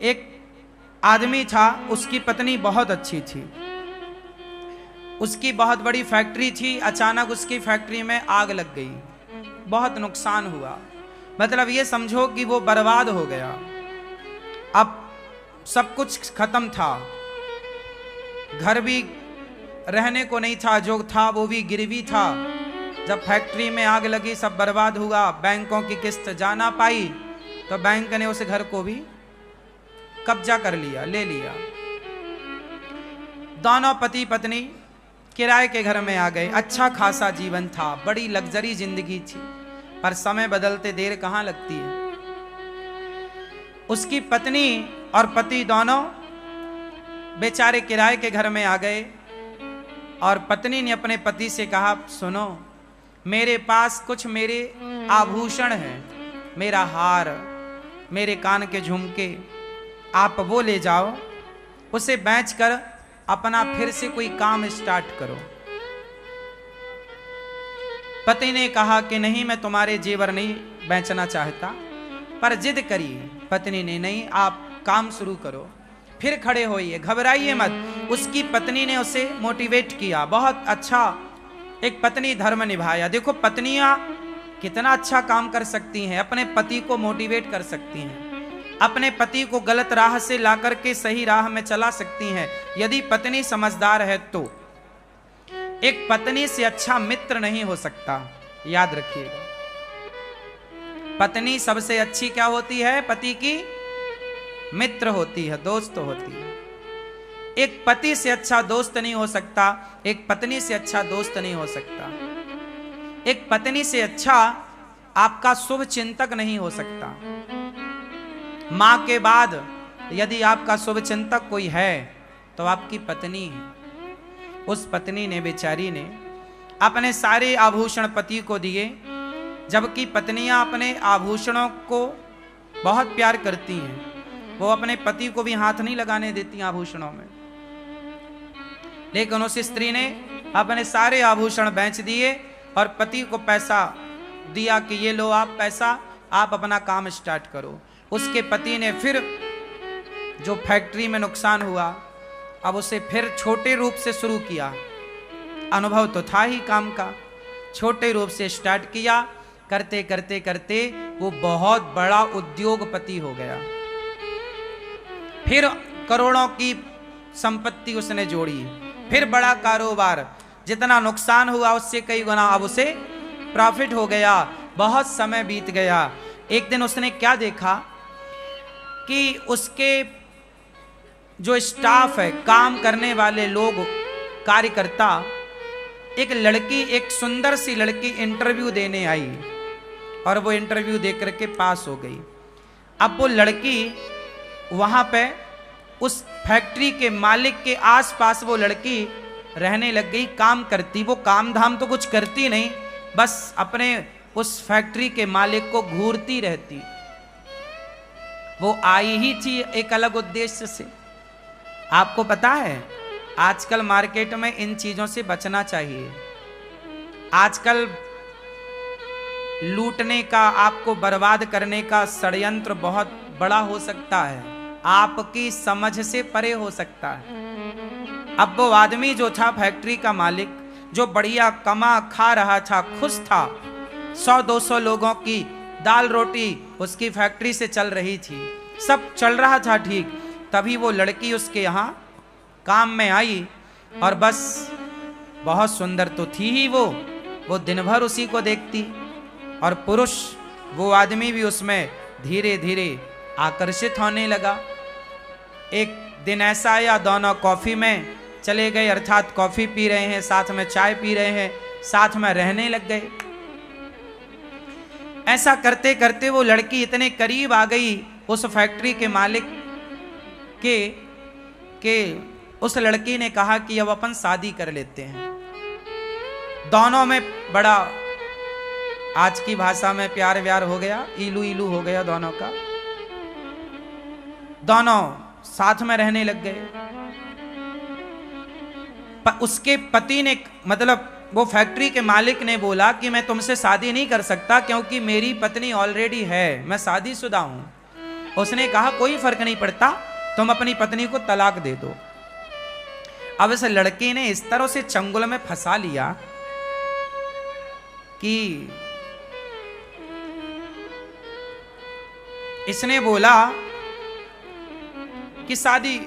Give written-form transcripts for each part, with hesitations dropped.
एक आदमी था, उसकी पत्नी बहुत अच्छी थी, उसकी बहुत बड़ी फैक्ट्री थी। अचानक उसकी फैक्ट्री में आग लग गई, बहुत नुकसान हुआ। मतलब ये समझो कि वो बर्बाद हो गया। अब सब कुछ खत्म था, घर भी रहने को नहीं था, जो था वो भी गिरवी था। जब फैक्ट्री में आग लगी, सब बर्बाद हुआ, बैंकों की किस्त जा ना पाई, तो बैंक ने उस घर को भी कब्जा कर लिया, ले लिया। दोनों पति पत्नी किराए के घर में आ गए। अच्छा खासा जीवन था, बड़ी लग्जरी जिंदगी थी, पर समय बदलते देर कहां लगती है। उसकी पत्नी और पति दोनों बेचारे किराए के घर में आ गए और पत्नी ने अपने पति से कहा, सुनो, मेरे पास कुछ मेरे आभूषण हैं, मेरा हार, मेरे कान के झुमके, आप वो ले जाओ, उसे बेचकर अपना फिर से कोई काम स्टार्ट करो। पति ने कहा कि नहीं, मैं तुम्हारे जेवर नहीं बेचना चाहता, पर जिद करी पत्नी ने, नहीं आप काम शुरू करो, फिर खड़े होइए, घबराइए मत। उसकी पत्नी ने उसे मोटिवेट किया, बहुत अच्छा एक पत्नी धर्म निभाया। देखो पत्नियां कितना अच्छा काम कर सकती हैं, अपने पति को मोटिवेट कर सकती हैं, अपने पति को गलत राह से लाकर के सही राह में चला सकती हैं, यदि पत्नी समझदार है तो। एक पत्नी से अच्छा मित्र नहीं हो सकता, याद रखिएगा। पत्नी सबसे अच्छी क्या होती है? पति की मित्र होती है, दोस्त होती है। एक पति से अच्छा दोस्त नहीं हो सकता, एक पत्नी से अच्छा दोस्त नहीं हो सकता, एक पत्नी से अच्छा आपका शुभ चिंतक नहीं हो सकता। मां के बाद यदि आपका शुभ चिंतक कोई है तो आपकी पत्नी है। उस पत्नी ने, बेचारी ने अपने सारे आभूषण पति को दिए, जबकि पत्नियां अपने आभूषणों को बहुत प्यार करती हैं, वो अपने पति को भी हाथ नहीं लगाने देती आभूषणों में। लेकिन उस स्त्री ने अपने सारे आभूषण बेच दिए और पति को पैसा दिया कि ये लो आप पैसा, आप अपना काम स्टार्ट करो। उसके पति ने फिर जो फैक्ट्री में नुकसान हुआ, अब उसे फिर छोटे रूप से शुरू किया। अनुभव तो था ही काम का, छोटे रूप से स्टार्ट किया, करते करते करते वो बहुत बड़ा उद्योगपति हो गया। फिर करोड़ों की संपत्ति उसने जोड़ी, फिर बड़ा कारोबार, जितना नुकसान हुआ उससे कई गुना अब उसे प्रॉफिट हो गया। बहुत समय बीत गया। एक दिन उसने क्या देखा कि उसके जो स्टाफ है, काम करने वाले लोग, कार्यकर्ता, एक लड़की, एक सुंदर सी लड़की इंटरव्यू देने आई और वो इंटरव्यू दे करके पास हो गई। अब वो लड़की वहां पे उस फैक्ट्री के मालिक के आसपास वो लड़की रहने लग गई, काम करती। वो काम धाम तो कुछ करती नहीं, बस अपने उस फैक्ट्री के मालिक को घूरती रहती। वो आई ही थी एक अलग उद्देश्य से। आपको पता है आजकल मार्केट में इन चीजों से बचना चाहिए। आजकल लूटने का, आपको बर्बाद करने का षड्यंत्र बहुत बड़ा हो सकता है, आपकी समझ से परे हो सकता है। अब वो आदमी जो था फैक्ट्री का मालिक, जो बढ़िया कमा खा रहा था, खुश था, 100-200 लोगों की दाल रोटी उसकी फैक्ट्री से चल रही थी, सब चल रहा था ठीक। तभी वो लड़की उसके यहाँ काम में आई और बस, बहुत सुंदर तो थी ही वो दिन भर उसी को देखती, और पुरुष वो आदमी भी उसमें धीरे धीरे आकर्षित होने लगा। एक दिन ऐसा आया, दोनों कॉफी में चले गए, अर्थात कॉफी पी रहे हैं, साथ में चाय पी रहे हैं, साथ में रहने लग गए। ऐसा करते करते वो लड़की इतने करीब आ गई उस फैक्ट्री के मालिक के उस लड़की ने कहा कि अब अपन शादी कर लेते हैं। दोनों में बड़ा, आज की भाषा में प्यार व्यार हो गया, इलू इलू हो गया दोनों का। दोनों साथ में रहने लग गए। उसके पति ने, मतलब वो फैक्ट्री के मालिक ने बोला कि मैं तुमसे शादी नहीं कर सकता क्योंकि मेरी पत्नी ऑलरेडी है, मैं शादीशुदा हूं। उसने कहा कोई फर्क नहीं पड़ता, तुम अपनी पत्नी को तलाक दे दो। अब इस लड़के ने इस तरह से चंगुल में फंसा लिया कि इसने बोला कि शादी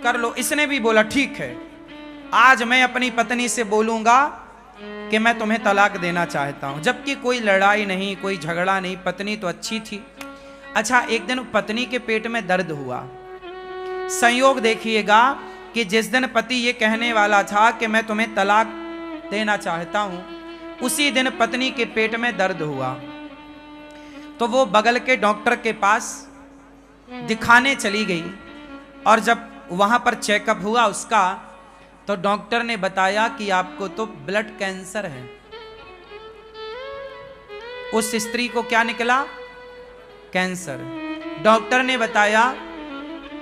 कर लो। इसने भी बोला ठीक है, आज मैं अपनी पत्नी से बोलूंगा कि मैं तुम्हें तलाक देना चाहता हूं। जबकि कोई लड़ाई नहीं, कोई झगड़ा नहीं, पत्नी तो अच्छी थी। अच्छा, एक दिन पत्नी के पेट में दर्द हुआ। संयोग देखिएगा कि जिस दिन पति ये कहने वाला था कि मैं तुम्हें तलाक देना चाहता हूं, उसी दिन पत्नी के पेट में दर्द हुआ। तो वो बगल के डॉक्टर के पास दिखाने चली गई और जब वहां पर चेकअप हुआ उसका, तो डॉक्टर ने बताया कि आपको तो ब्लड कैंसर है। उस स्त्री को क्या निकला? कैंसर। डॉक्टर ने बताया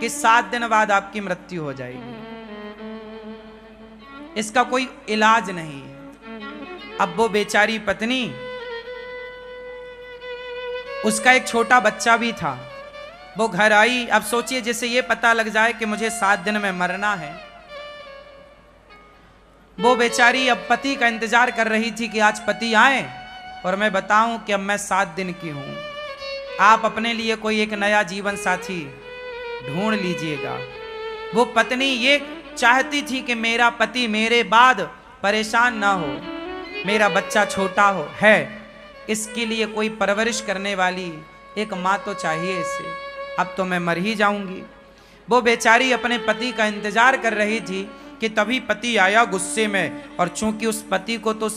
कि 7 दिन बाद आपकी मृत्यु हो जाएगी, इसका कोई इलाज नहीं है। अब वो बेचारी पत्नी, उसका एक छोटा बच्चा भी था, वो घर आई। अब सोचिए, जैसे ये पता लग जाए कि मुझे 7 दिन में मरना है, वो बेचारी अब पति का इंतजार कर रही थी कि आज पति आए और मैं बताऊं कि अब मैं 7 दिन की हूं। आप अपने लिए कोई एक नया जीवन साथी ढूंढ लीजिएगा। वो पत्नी ये चाहती थी कि मेरा पति मेरे बाद परेशान ना हो, मेरा बच्चा छोटा हो है, इसके लिए कोई परवरिश करने वाली एक माँ तो चाहिए इसे। अब तो मैं मर ही जाऊंगी। वो बेचारी अपने पति का इंतजार कर रही थी कि तभी पति आया गुस्से में। और चूंकि उस पति को तो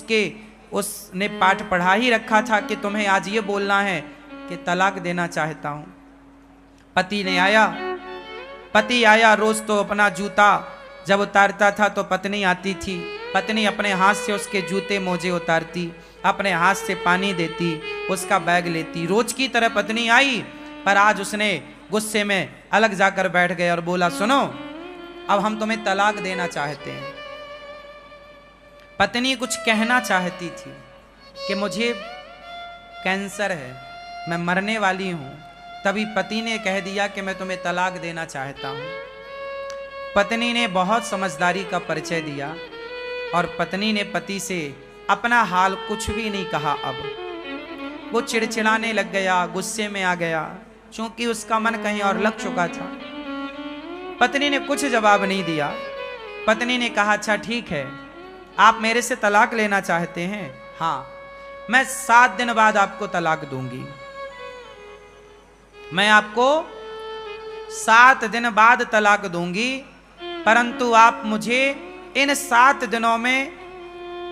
उसने पाठ पढ़ा ही रखा था कि तुम्हें आज ये बोलना है कि तलाक देना चाहता हूं। पति आया। रोज तो अपना जूता जब उतारता था तो पत्नी आती थी, पत्नी अपने हाथ से उसके जूते मोजे उतारती, अपने हाथ से पानी देती, उसका बैग लेती। रोज की तरह पत्नी आई, पर आज उसने गुस्से में अलग जाकर बैठ गए और बोला, सुनो, अब हम तुम्हें तलाक देना चाहते हैं। पत्नी कुछ कहना चाहती थी कि मुझे कैंसर है, मैं मरने वाली हूं। तभी पति ने कह दिया कि मैं तुम्हें तलाक देना चाहता हूं। पत्नी ने बहुत समझदारी का परिचय दिया और पत्नी ने पति से अपना हाल कुछ भी नहीं कहा। अब वो चिड़चिड़ाने लग गया, गुस्से में आ गया, क्योंकि उसका मन कहीं और लग चुका था। पत्नी ने कुछ जवाब नहीं दिया। पत्नी ने कहा, अच्छा ठीक है, आप मेरे से तलाक लेना चाहते हैं? हाँ, मैं 7 दिन बाद आपको तलाक दूंगी। मैं आपको 7 दिन बाद तलाक दूंगी, परंतु आप मुझे इन 7 दिनों में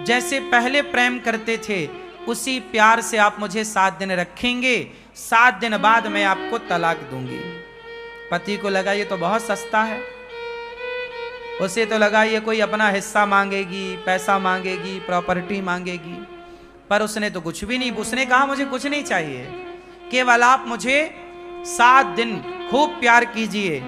जैसे पहले प्रेम करते थे उसी प्यार से आप मुझे 7 दिन रखेंगे। 7 दिन बाद मैं आपको तलाक दूंगी। पति को लगा ये तो बहुत सस्ता है। उसे तो लगा ये कोई अपना हिस्सा मांगेगी, पैसा मांगेगी, प्रॉपर्टी मांगेगी, पर उसने तो कुछ भी नहीं। उसने कहा मुझे कुछ नहीं चाहिए, केवल आप मुझे 7 दिन खूब प्यार कीजिए,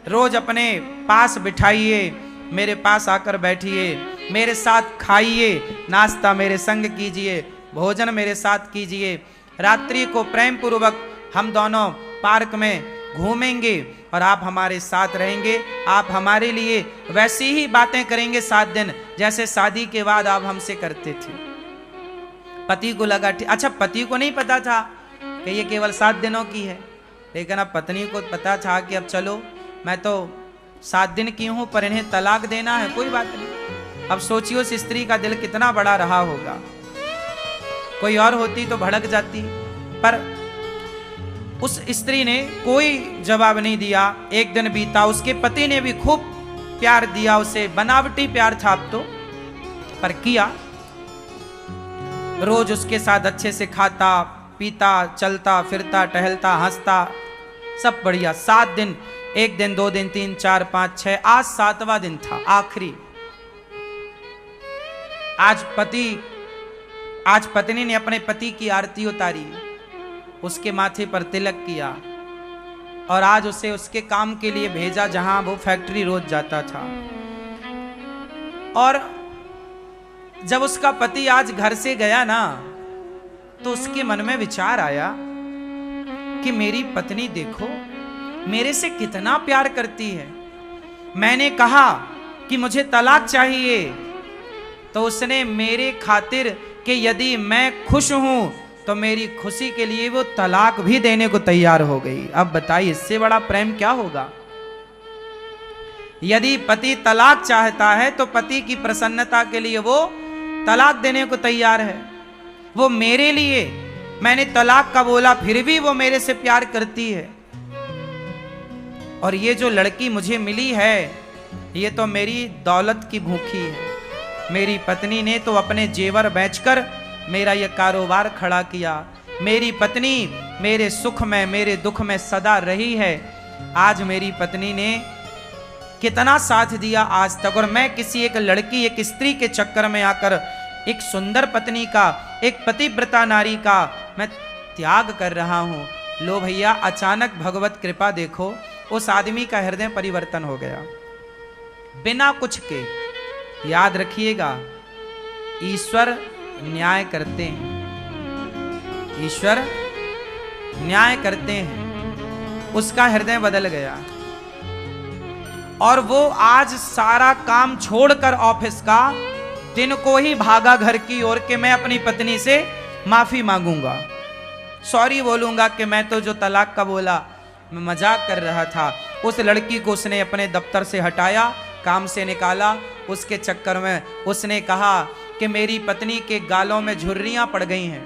रोज अपने पास बिठाइए, मेरे पास आकर बैठिए, मेरे साथ खाइए, नाश्ता मेरे संग कीजिए, भोजन मेरे साथ कीजिए, रात्रि को प्रेम पूर्वक हम दोनों पार्क में घूमेंगे और आप हमारे साथ रहेंगे। आप हमारे लिए वैसी ही बातें करेंगे 7 दिन जैसे शादी के बाद आप हमसे करते थे। पति को लगा अच्छा, पति को नहीं पता था कि ये केवल 7 दिनों की है, लेकिन अब पत्नी को पता था कि अब चलो, मैं तो 7 दिन की हूं, पर इन्हें तलाक देना है, कोई बात नहीं। अब सोचिए उस स्त्री का दिल कितना बड़ा रहा होगा। कोई और होती तो भड़क जाती, पर उस स्त्री ने कोई जवाब नहीं दिया। एक दिन बीता, उसके पति ने भी खूब प्यार दिया उसे, बनावटी प्यार था अब तो, पर किया। रोज उसके साथ अच्छे से खाता पीता, चलता फिरता, टहलता, हंसता, सब बढ़िया। 7 दिन, 1 दिन, 2 दिन, 3, 4, 5, 6, आज 7वां दिन था, आखिरी। आज पत्नी ने अपने पति की आरती उतारी, उसके माथे पर तिलक किया और आज उसे उसके काम के लिए भेजा जहां वो फैक्ट्री रोज जाता था। और जब उसका पति आज घर से गया ना, तो उसके मन में विचार आया कि मेरी पत्नी देखो मेरे से कितना प्यार करती है। मैंने कहा कि मुझे तलाक चाहिए, तो उसने मेरे खातिर कि यदि मैं खुश हूं तो मेरी खुशी के लिए वो तलाक भी देने को तैयार हो गई। अब बताइए इससे बड़ा प्रेम क्या होगा। यदि पति तलाक चाहता है तो पति की प्रसन्नता के लिए वो तलाक देने को तैयार है। वो मेरे लिए, मैंने तलाक का बोला फिर भी वो मेरे से प्यार करती है। और ये जो लड़की मुझे मिली है ये तो मेरी दौलत की भूखी है। मेरी पत्नी ने तो अपने जेवर बेचकर मेरा ये कारोबार खड़ा किया। मेरी पत्नी मेरे सुख में मेरे दुख में सदा रही है। आज मेरी पत्नी ने कितना साथ दिया आज तक, और मैं किसी एक लड़की एक स्त्री के चक्कर में आकर एक सुंदर पत्नी का, एक पतिव्रता नारी का मैं त्याग कर रहा हूं। लो भैया, अचानक भगवत कृपा देखो, उस आदमी का हृदय परिवर्तन हो गया बिना कुछ के। याद रखिएगा, ईश्वर न्याय करते हैं, ईश्वर न्याय करते हैं। उसका हृदय बदल गया और वो आज सारा काम छोड़कर ऑफिस का दिन को ही भागा घर की ओर के मैं अपनी पत्नी से माफी मांगूंगा, सॉरी बोलूंगा कि मैं तो जो तलाक का बोला मैं मजाक कर रहा था। उस लड़की को उसने अपने दफ्तर से हटाया, काम से निकाला। उसके चक्कर में उसने कहा कि मेरी पत्नी के गालों में झुर्रियां पड़ गई हैं,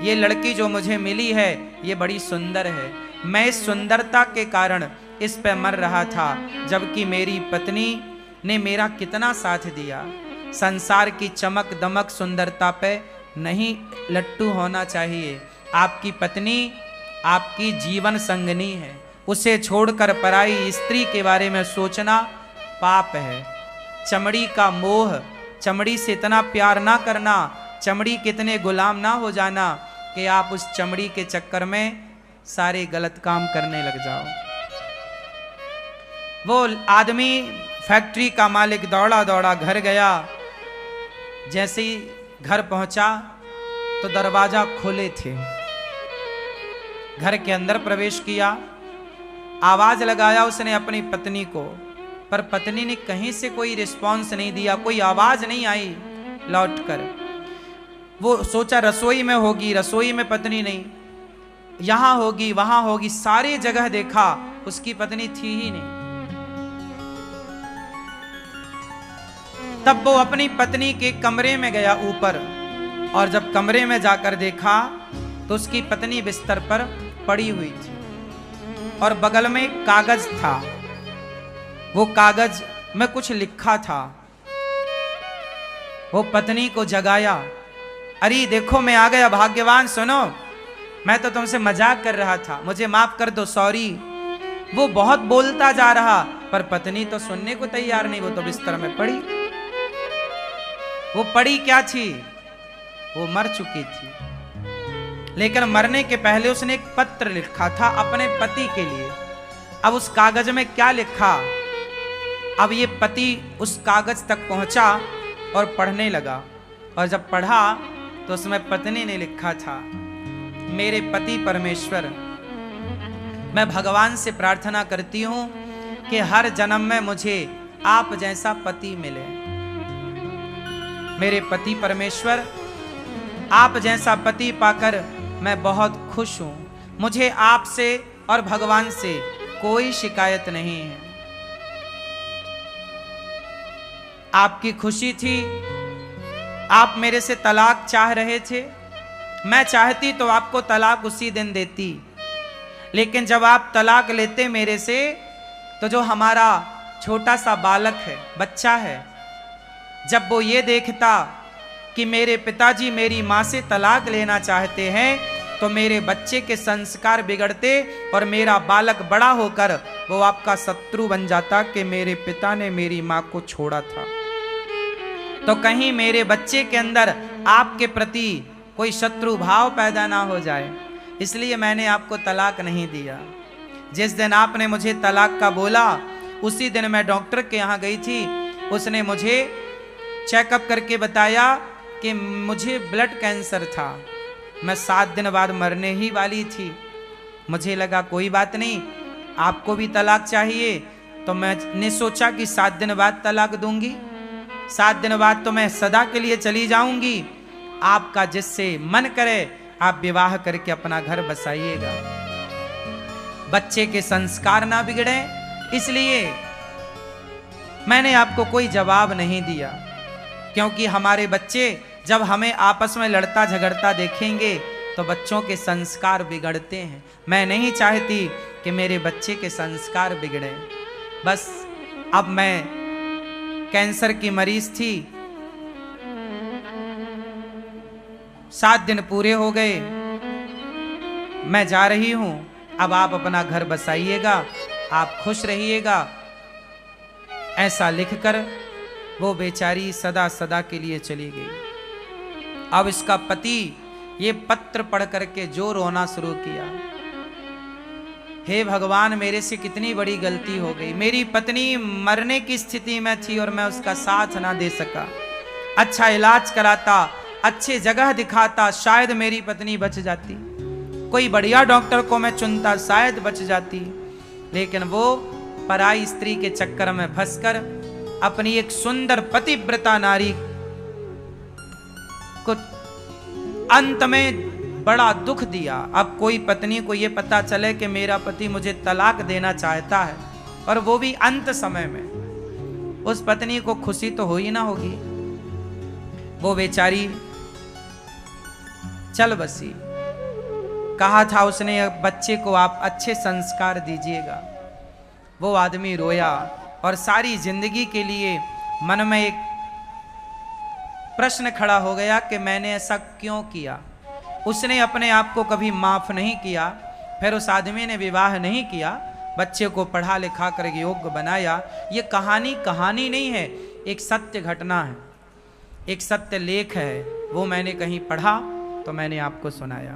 ये लड़की जो मुझे मिली है ये बड़ी सुंदर है। मैं इस सुंदरता के कारण इस पे मर रहा था, जबकि मेरी पत्नी ने मेरा कितना साथ दिया। संसार की चमक दमक सुंदरता पे नहीं लट्टू होना चाहिए। आपकी पत्नी आपकी जीवन संगनी है, उसे छोड़कर पराई स्त्री के बारे में सोचना पाप है। चमड़ी का मोह, चमड़ी से इतना प्यार ना करना, चमड़ी कितने गुलाम ना हो जाना कि आप उस चमड़ी के चक्कर में सारे गलत काम करने लग जाओ। वो आदमी फैक्ट्री का मालिक दौड़ा दौड़ा घर गया। जैसे ही घर पहुंचा तो दरवाजा खोले थे। घर के अंदर प्रवेश किया, आवाज लगाया उसने अपनी पत्नी को, पर पत्नी ने कहीं से कोई रिस्पांस नहीं दिया, कोई आवाज नहीं आई लौटकर। वो सोचा रसोई में होगी, रसोई में पत्नी नहीं, यहां होगी वहां होगी, सारी जगह देखा, उसकी पत्नी थी ही नहीं। तब वो अपनी पत्नी के कमरे में गया ऊपर, और जब कमरे में जाकर देखा तो उसकी पत्नी बिस्तर पर पड़ी हुई थी और बगल में एक कागज था। वो कागज में कुछ लिखा था। वो पत्नी को जगाया, अरे देखो मैं आ गया, भाग्यवान सुनो, मैं तो तुमसे मजाक कर रहा था, मुझे माफ कर दो, सॉरी। वो बहुत बोलता जा रहा, पर पत्नी तो सुनने को तैयार नहीं, वो तो बिस्तर में पड़ी। वो पड़ी क्या थी? वो मर चुकी थी, लेकिन मरने के पहले उसने एक पत्र लिखा था अपने पति के लिए। अब उस कागज में क्या लिखा? अब ये पति उस कागज तक पहुंचा और पढ़ने लगा, और जब पढ़ा तो उसमें पत्नी ने लिखा था, मेरे पति परमेश्वर, मैं भगवान से प्रार्थना करती हूं कि हर जन्म में मुझे आप जैसा पति मिले। मेरे पति परमेश्वर, आप जैसा पति पाकर मैं बहुत खुश हूं। मुझे आपसे और भगवान से कोई शिकायत नहीं है। आपकी खुशी थी, आप मेरे से तलाक चाह रहे थे, मैं चाहती तो आपको तलाक उसी दिन देती, लेकिन जब आप तलाक लेते मेरे से, तो जो हमारा छोटा सा बालक है, बच्चा है, जब वो ये देखता कि मेरे पिताजी मेरी माँ से तलाक लेना चाहते हैं, तो मेरे बच्चे के संस्कार बिगड़ते और मेरा बालक बड़ा होकर वो आपका शत्रु बन जाता कि मेरे पिता ने मेरी माँ को छोड़ा था। तो कहीं मेरे बच्चे के अंदर आपके प्रति कोई शत्रु भाव पैदा ना हो जाए, इसलिए मैंने आपको तलाक नहीं दिया। जिस दिन आपने मुझे तलाक का बोला, उसी दिन मैं डॉक्टर के यहाँ गई थी। उसने मुझे चेकअप करके बताया कि मुझे ब्लड कैंसर था, मैं 7 दिन बाद मरने ही वाली थी। मुझे लगा कोई बात नहीं, आपको भी तलाक चाहिए, तो मैंने सोचा कि 7 दिन बाद तलाक दूंगी, 7 दिन बाद तो मैं सदा के लिए चली जाऊंगी। आपका जिससे मन करे आप विवाह करके अपना घर बसाइएगा, बच्चे के संस्कार ना बिगड़े, इसलिए मैंने आपको कोई जवाब नहीं दिया। क्योंकि हमारे बच्चे जब हमें आपस में लड़ता झगड़ता देखेंगे तो बच्चों के संस्कार बिगड़ते हैं। मैं नहीं चाहती कि मेरे बच्चे के संस्कार बिगड़े। बस अब मैं कैंसर की मरीज थी, 7 दिन पूरे हो गए, मैं जा रही हूं, अब आप अपना घर बसाइएगा, आप खुश रहिएगा, ऐसा लिखकर वो बेचारी सदा सदा के लिए चली गई। अब इसका पति ये पत्र पढ़ करके जो रोना शुरू किया, हे भगवान मेरे से कितनी बड़ी गलती हो गई, मेरी पत्नी मरने की स्थिति में थी और मैं उसका साथ ना दे सका, अच्छा इलाज कराता, अच्छे जगह दिखाता, शायद मेरी पत्नी बच जाती, कोई बढ़िया डॉक्टर को मैं चुनता, शायद बच जाती। लेकिन वो पराई स्त्री के चक्कर में फंसकर अपनी एक सुंदर पतिव्रता नारी को अंत में बड़ा दुख दिया। अब कोई पत्नी को यह पता चले कि मेरा पति मुझे तलाक देना चाहता है, और वो भी अंत समय में, उस पत्नी को खुशी तो हो ही ना होगी। वो बेचारी चल बसी। कहा था उसने बच्चे को आप अच्छे संस्कार दीजिएगा। वो आदमी रोया और सारी जिंदगी के लिए मन में एक प्रश्न खड़ा हो गया कि मैंने ऐसा क्यों किया। उसने अपने आप को कभी माफ नहीं किया। फिर उस आदमी ने विवाह नहीं किया, बच्चे को पढ़ा लिखा कर योग्य बनाया। ये कहानी नहीं है, एक सत्य घटना है, एक सत्य लेख है। वो मैंने कहीं पढ़ा तो मैंने आपको सुनाया।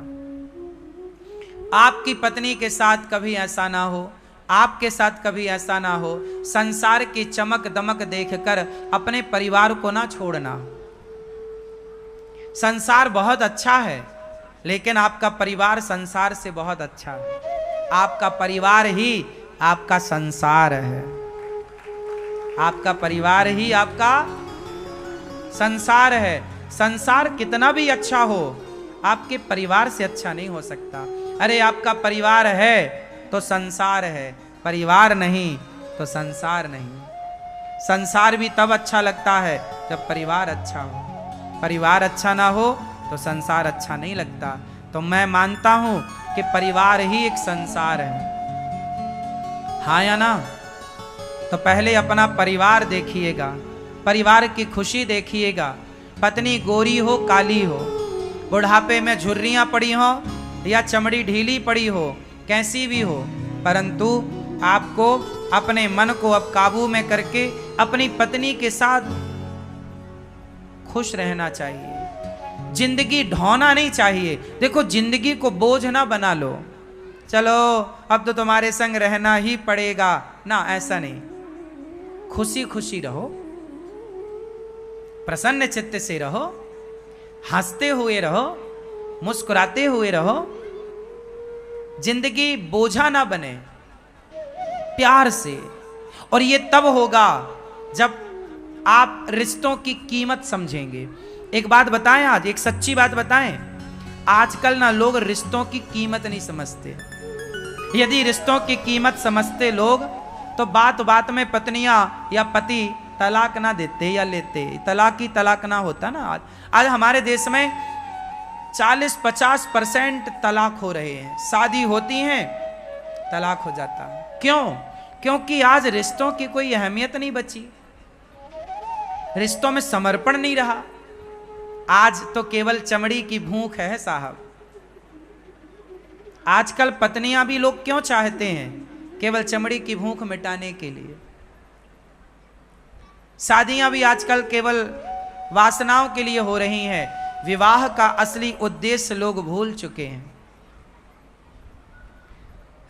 आपकी पत्नी के साथ कभी ऐसा ना हो, आपके साथ कभी ऐसा ना हो। संसार की चमक दमक देखकर अपने परिवार को ना छोड़ना। संसार बहुत अच्छा है, लेकिन आपका परिवार संसार से बहुत अच्छा है। आपका परिवार ही आपका संसार है, आपका परिवार ही आपका संसार है। संसार कितना भी अच्छा हो, आपके परिवार से अच्छा नहीं हो सकता। अरे आपका परिवार है तो संसार है, परिवार नहीं तो संसार नहीं। संसार भी तब अच्छा लगता है जब परिवार अच्छा हो, परिवार अच्छा ना हो तो संसार अच्छा नहीं लगता। तो मैं मानता हूं कि परिवार ही एक संसार है, हाँ या ना? तो पहले अपना परिवार देखिएगा, परिवार की खुशी देखिएगा। पत्नी गोरी हो काली हो, बुढ़ापे में झुर्रियां पड़ी हो या चमड़ी ढीली पड़ी हो, कैसी भी हो, परंतु आपको अपने मन को अब काबू में करके अपनी पत्नी के साथ खुश रहना चाहिए। जिंदगी ढोना नहीं चाहिए। देखो, जिंदगी को बोझ ना बना लो, चलो अब तो तुम्हारे संग रहना ही पड़ेगा ना, ऐसा नहीं। खुशी खुशी रहो, प्रसन्न चित्त से रहो, हंसते हुए रहो, मुस्कुराते हुए रहो। जिंदगी बोझा ना बने, प्यार से। और ये तब होगा जब आप रिश्तों की कीमत समझेंगे। एक बात बताएं, आज एक सच्ची बात बताएं, आजकल ना लोग रिश्तों की कीमत नहीं समझते। यदि रिश्तों की कीमत समझते लोग तो बात बात में पत्नियां या पति तलाक ना देते या लेते, तलाक ही तलाक ना होता ना। आज हमारे देश में 40-50% तलाक हो रहे हैं। शादी होती हैं, तलाक हो जाता है। क्यों? क्योंकि आज रिश्तों की कोई अहमियत नहीं बची, रिश्तों में समर्पण नहीं रहा। आज तो केवल चमड़ी की भूख है साहब। आजकल पत्नियां भी लोग क्यों चाहते हैं? केवल चमड़ी की भूख मिटाने के लिए। शादियां भी आजकल केवल वासनाओं के लिए हो रही हैं। विवाह का असली उद्देश्य लोग भूल चुके हैं।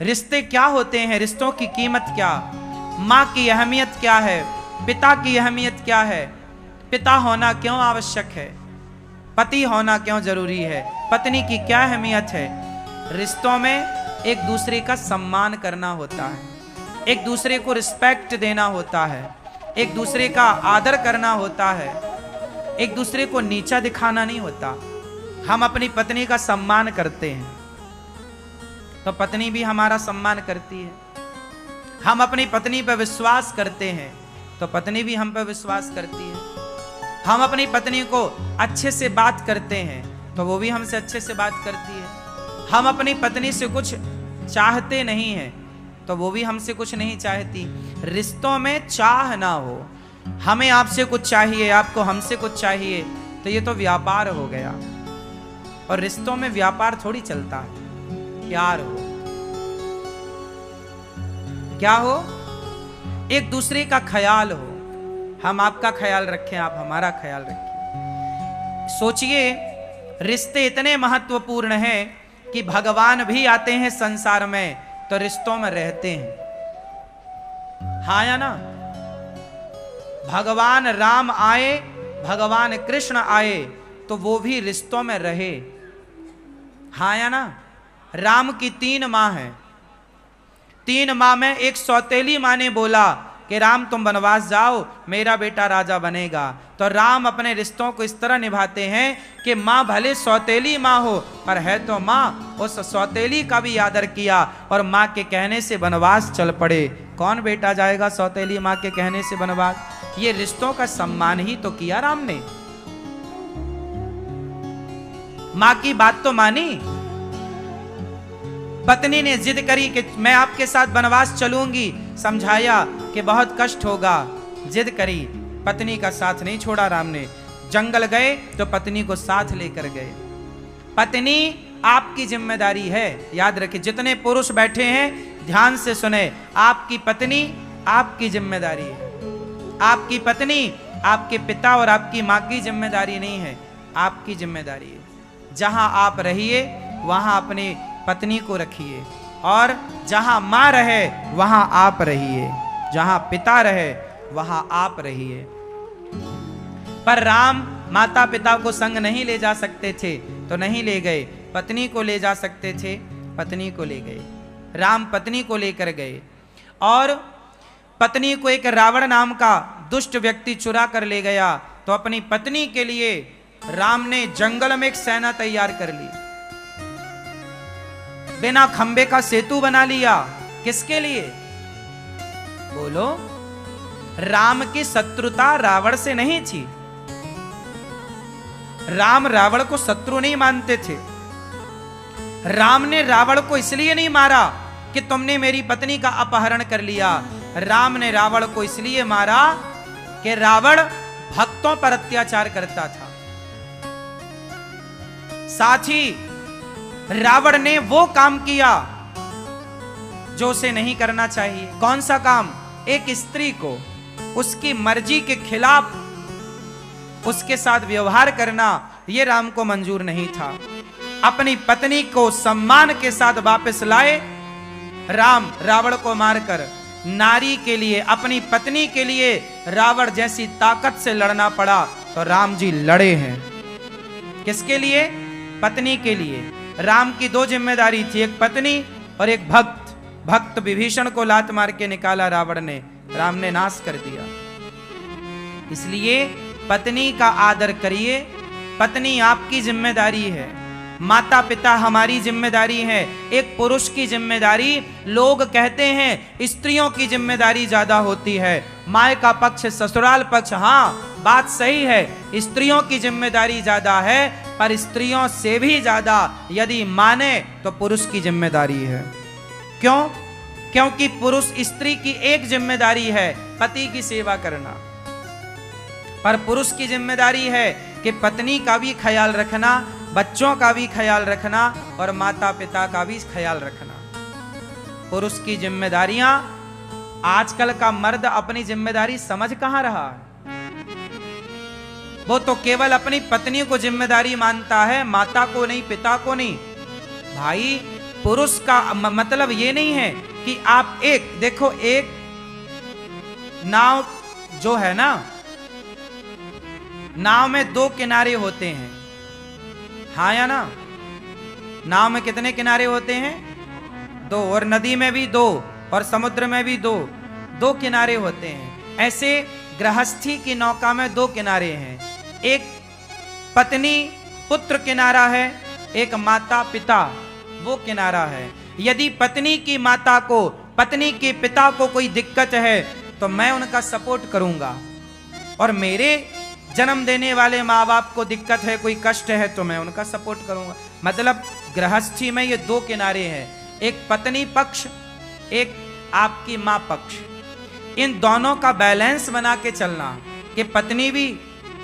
रिश्ते क्या होते हैं, रिश्तों की कीमत क्या, माँ की अहमियत क्या है, पिता की अहमियत क्या है, पिता होना क्यों आवश्यक है, पति होना क्यों जरूरी है, पत्नी की क्या अहमियत है। रिश्तों में एक दूसरे का सम्मान करना होता है, एक दूसरे को रिस्पेक्ट देना होता है, एक दूसरे का आदर करना होता है, एक दूसरे को नीचा दिखाना नहीं होता। हम अपनी पत्नी का सम्मान करते हैं तो पत्नी भी हमारा सम्मान करती है। हम अपनी पत्नी पर विश्वास करते हैं तो पत्नी भी हम पर विश्वास करती है। हम अपनी पत्नी को अच्छे से बात करते हैं तो वो भी हमसे अच्छे से बात करती है। हम अपनी पत्नी से कुछ चाहते नहीं हैं तो वो भी हमसे कुछ नहीं चाहती। रिश्तों में चाह ना हो, हमें आपसे कुछ चाहिए, आपको हमसे कुछ चाहिए, तो ये तो व्यापार हो गया। और रिश्तों में व्यापार थोड़ी चलता है, प्यार हो, क्या हो, एक दूसरे का ख्याल हो। हम आपका ख्याल रखें, आप हमारा ख्याल रखें। सोचिए, रिश्ते इतने महत्वपूर्ण हैं कि भगवान भी आते हैं संसार में तो रिश्तों में रहते हैं। हाँ या ना? भगवान राम आए, भगवान कृष्ण आए तो वो भी रिश्तों में रहे। हाँ या ना? राम की 3 माँ हैं, 3 माँ में एक सौतेली माँ ने बोला कि राम तुम वनवास जाओ, मेरा बेटा राजा बनेगा। तो राम अपने रिश्तों को इस तरह निभाते हैं कि माँ भले सौतेली माँ हो पर है तो माँ, उस सौतेली का भी आदर किया और माँ के कहने से वनवास चल पड़े। कौन बेटा जाएगा सौतेली माँ के कहने से वनवास? ये रिश्तों का सम्मान ही तो किया राम ने। माँ की बात तो मानी। पत्नी ने जिद करी कि मैं आपके साथ वनवास चलूंगी, समझाया कि बहुत कष्ट होगा, जिद करी, पत्नी का साथ नहीं छोड़ा राम ने। जंगल गए तो पत्नी को साथ लेकर गए। पत्नी आपकी जिम्मेदारी है, याद रखिए। जितने पुरुष बैठे हैं ध्यान से सुने, आपकी पत्नी आपकी जिम्मेदारी है। आपकी पत्नी आपके पिता और आपकी माँ की जिम्मेदारी नहीं है, आपकी जिम्मेदारी है। जहां आप रहिए वहां अपनी पत्नी को रखिए, और जहां मां रहे वहां आप रहिए, जहां पिता रहे वहां आप रहिए। पर राम माता पिता को संग नहीं ले जा सकते थे तो नहीं ले गए, पत्नी को ले जा सकते थे, पत्नी को ले गए। राम पत्नी को लेकर गए और पत्नी को एक रावण नाम का दुष्ट व्यक्ति चुरा कर ले गया। तो अपनी पत्नी के लिए राम ने जंगल में एक सेना तैयार कर ली, बिना खंबे का सेतु बना लिया। किसके लिए? बोलो। राम की शत्रुता रावण से नहीं थी। राम रावण को शत्रु नहीं मानते थे। राम ने रावण को इसलिए नहीं मारा कि तुमने मेरी पत्नी का अपहरण कर लिया। राम ने रावण को इसलिए मारा कि रावण भक्तों पर अत्याचार करता था। साथ ही रावण ने वो काम किया जो उसे नहीं करना चाहिए। कौन सा काम? एक स्त्री को उसकी मर्जी के खिलाफ उसके साथ व्यवहार करना, यह राम को मंजूर नहीं था। अपनी पत्नी को सम्मान के साथ वापस लाए राम, रावण को मारकर। नारी के लिए, अपनी पत्नी के लिए रावण जैसी ताकत से लड़ना पड़ा तो राम जी लड़े हैं। किसके लिए? पत्नी के लिए। राम की 2 जिम्मेदारी थी, एक पत्नी और एक भक्त। भक्त विभीषण को लात मार के निकाला रावण ने, राम ने नाश कर दिया। इसलिए पत्नी का आदर करिए। पत्नी आपकी जिम्मेदारी है, माता पिता हमारी जिम्मेदारी है। एक पुरुष की जिम्मेदारी, लोग कहते हैं स्त्रियों की जिम्मेदारी ज्यादा होती है। माय का पक्ष, ससुराल पक्ष, हाँ बात सही है, स्त्रियों की जिम्मेदारी ज्यादा है, पर स्त्रियों से भी ज्यादा यदि माने तो पुरुष की जिम्मेदारी है। क्यों? क्योंकि पुरुष स्त्री की एक जिम्मेदारी है, पति की सेवा करना, पर पुरुष की जिम्मेदारी है कि पत्नी का भी ख्याल रखना, बच्चों का भी ख्याल रखना और माता पिता का भी ख्याल रखना। पुरुष की जिम्मेदारियां, आजकल का मर्द अपनी जिम्मेदारी समझ कहां रहा है। वो तो केवल अपनी पत्नी को जिम्मेदारी मानता है, माता को नहीं, पिता को नहीं। भाई पुरुष का मतलब ये नहीं है कि आप देखो एक नाव जो है ना, नाव में 2 किनारे होते हैं, हाँ या ना? नाव में कितने किनारे होते हैं? दो, और नदी में भी दो, और समुद्र में भी दो, दो किनारे होते हैं। ऐसे गृहस्थी की नौका में दो किनारे हैं, एक पत्नी पुत्र किनारा है, एक माता पिता वो किनारा है। यदि पत्नी की माता को, पत्नी के पिता को कोई दिक्कत है तो मैं उनका सपोर्ट करूंगा, और मेरे जन्म देने वाले माँ बाप को दिक्कत है, कोई कष्ट है तो मैं उनका सपोर्ट करूंगा। मतलब गृहस्थी में ये दो किनारे हैं, एक पत्नी पक्ष, एक आपकी माँ पक्ष। इन दोनों का बैलेंस बना के चलना कि पत्नी भी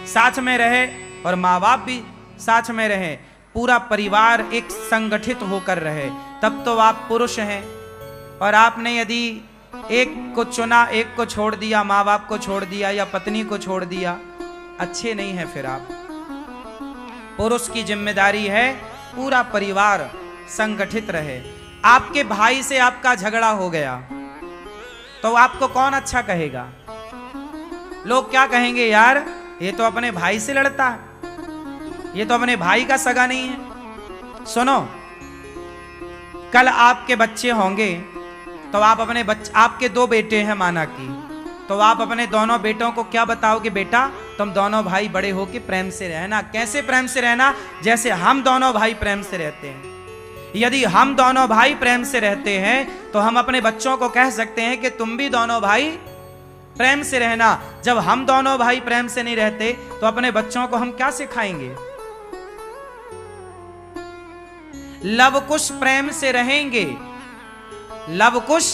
साथ में रहे और माँ बाप भी साथ में रहे, पूरा परिवार एक संगठित होकर रहे, तब तो आप पुरुष हैं। और आपने यदि एक को चुना, एक को छोड़ दिया, माँ बाप को छोड़ दिया या पत्नी को छोड़ दिया, अच्छे नहीं है फिर आप। पुरुष की जिम्मेदारी है पूरा परिवार संगठित रहे। आपके भाई से आपका झगड़ा हो गया तो आपको कौन अच्छा कहेगा? लोग क्या कहेंगे, यार ये तो अपने भाई से लड़ता है, ये तो अपने भाई का सगा नहीं है। सुनो, कल आपके बच्चे होंगे तो आप अपने आपके दो बेटे हैं माना कि, तो आप अपने दोनों बेटों को क्या बताओगे, बेटा तुम दोनों भाई बड़े होके प्रेम से रहना। कैसे प्रेम से रहना? जैसे हम दोनों भाई प्रेम से रहते हैं। यदि हम दोनों भाई प्रेम से रहते हैं तो हम अपने बच्चों को कह सकते हैं कि तुम भी दोनों भाई प्रेम से रहना। जब हम दोनों भाई प्रेम से नहीं रहते तो अपने बच्चों को हम क्या सिखाएंगे? लवकुश प्रेम से रहेंगे, लवकुश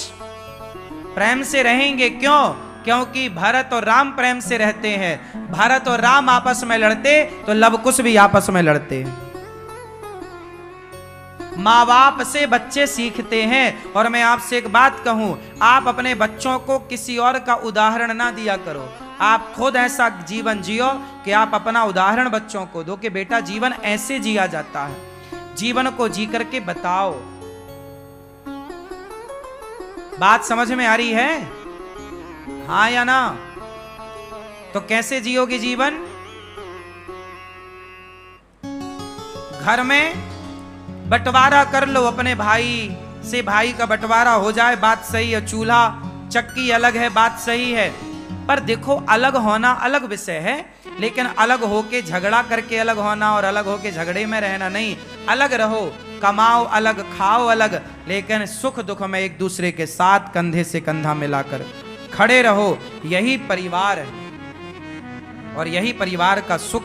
प्रेम से रहेंगे। क्यों? क्योंकि भरत और राम प्रेम से रहते हैं। भरत और राम आपस में लड़ते तो लवकुश भी आपस में लड़ते। माँ बाप से बच्चे सीखते हैं। और मैं आपसे एक बात कहूं, आप अपने बच्चों को किसी और का उदाहरण ना दिया करो, आप खुद ऐसा जीवन जियो कि आप अपना उदाहरण बच्चों को दो कि बेटा जीवन ऐसे जिया जाता है, जीवन को जी करके बताओ। बात समझ में आ रही है? हाँ या ना? तो कैसे जियोगे जीवन? घर में बंटवारा कर लो अपने भाई से, भाई का बंटवारा हो जाए, बात सही है। चूल्हा चक्की अलग है, बात सही है। पर देखो, अलग होना अलग विषय है, लेकिन अलग होके झगड़ा करके अलग होना और अलग होके झगड़े में रहना नहीं। अलग रहो, कमाओ अलग, खाओ अलग, लेकिन सुख दुख में एक दूसरे के साथ कंधे से कंधा मिलाकर खड़े रहो। यही परिवार है और यही परिवार का सुख